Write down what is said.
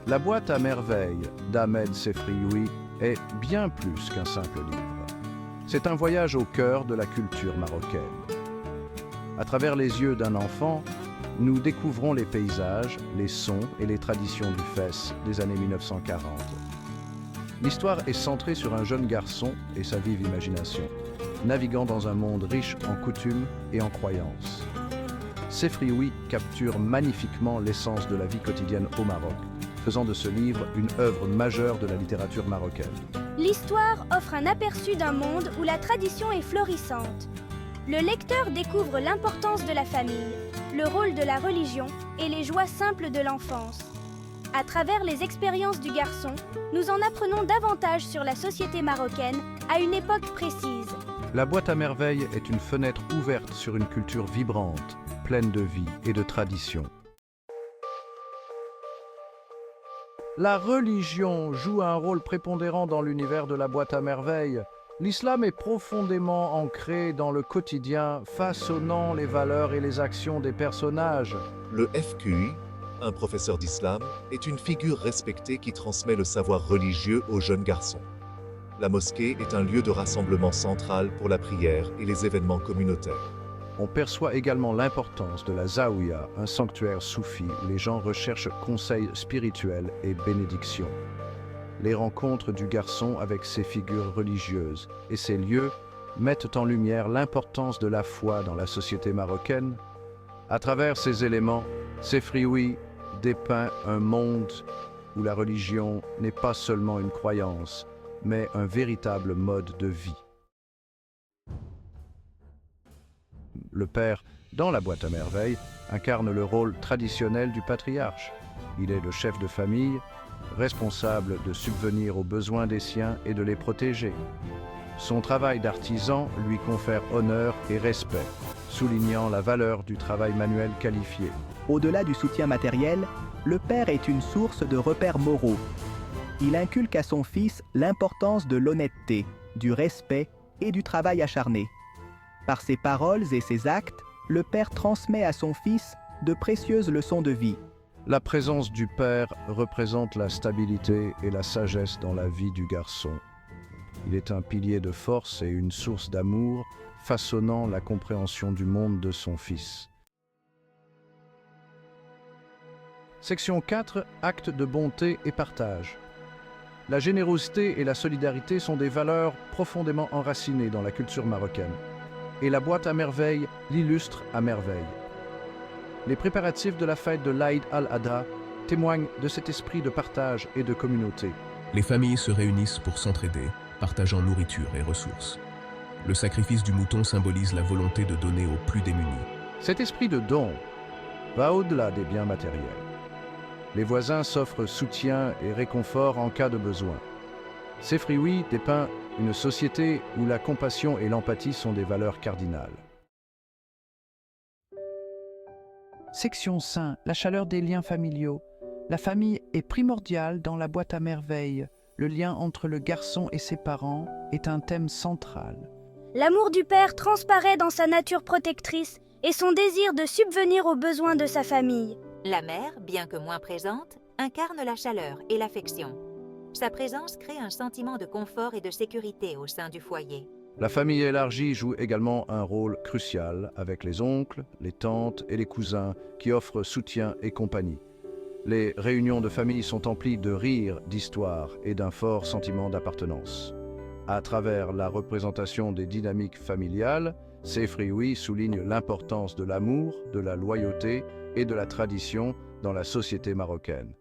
La boîte à merveilles d'Ahmed Sefrioui est bien plus qu'un simple livre. C'est un voyage au cœur de la culture marocaine. À travers les yeux d'un enfant, nous découvrons les paysages, les sons et les traditions du Fès des années 1940. L'histoire est centrée sur un jeune garçon et sa vive imagination, naviguant dans un monde riche en coutumes et en croyances. Sefrioui capture magnifiquement l'essence de la vie quotidienne au Maroc, faisant de ce livre une œuvre majeure de la littérature marocaine. L'histoire offre un aperçu d'un monde où la tradition est florissante. Le lecteur découvre l'importance de la famille, le rôle de la religion et les joies simples de l'enfance. À travers les expériences du garçon, nous en apprenons davantage sur la société marocaine à une époque précise. La boîte à merveilles est une fenêtre ouverte sur une culture vibrante, pleine de vie et de tradition. La religion joue un rôle prépondérant dans l'univers de la boîte à merveilles. L'islam est profondément ancré dans le quotidien, façonnant les valeurs et les actions des personnages. Le FQI, un professeur d'islam, est une figure respectée qui transmet le savoir religieux aux jeunes garçons. La mosquée est un lieu de rassemblement central pour la prière et les événements communautaires. On perçoit également l'importance de la Zaouia, un sanctuaire soufi où les gens recherchent conseils spirituels et bénédictions. Les rencontres du garçon avec ses figures religieuses et ces lieux mettent en lumière l'importance de la foi dans la société marocaine. À travers ces éléments, Sefrioui dépeint un monde où la religion n'est pas seulement une croyance, mais un véritable mode de vie. Le père, dans la boîte à merveilles, incarne le rôle traditionnel du patriarche. Il est le chef de famille, responsable de subvenir aux besoins des siens et de les protéger. Son travail d'artisan lui confère honneur et respect, soulignant la valeur du travail manuel qualifié. Au-delà du soutien matériel, le père est une source de repères moraux. Il inculque à son fils l'importance de l'honnêteté, du respect et du travail acharné. Par ses paroles et ses actes, le père transmet à son fils de précieuses leçons de vie. La présence du père représente la stabilité et la sagesse dans la vie du garçon. Il est un pilier de force et une source d'amour, façonnant la compréhension du monde de son fils. Section 4. Actes de bonté et partage. La générosité et la solidarité sont des valeurs profondément enracinées dans la culture marocaine. Et la boîte à merveilles l'illustre à merveille. Les préparatifs de la fête de l'Aïd al-Adha témoignent de cet esprit de partage et de communauté. Les familles se réunissent pour s'entraider, partageant nourriture et ressources. Le sacrifice du mouton symbolise la volonté de donner aux plus démunis. Cet esprit de don va au-delà des biens matériels. Les voisins s'offrent soutien et réconfort en cas de besoin. Sefrioui dépeint une société où la compassion et l'empathie sont des valeurs cardinales. Section 5. La chaleur des liens familiaux. La famille est primordiale dans la boîte à merveilles. Le lien entre le garçon et ses parents est un thème central. L'amour du père transparaît dans sa nature protectrice et son désir de subvenir aux besoins de sa famille. La mère, bien que moins présente, incarne la chaleur et l'affection. Sa présence crée un sentiment de confort et de sécurité au sein du foyer. La famille élargie joue également un rôle crucial avec les oncles, les tantes et les cousins qui offrent soutien et compagnie. Les réunions de famille sont emplies de rires, d'histoires et d'un fort sentiment d'appartenance. À travers la représentation des dynamiques familiales, Sefrioui souligne l'importance de l'amour, de la loyauté et de la tradition dans la société marocaine.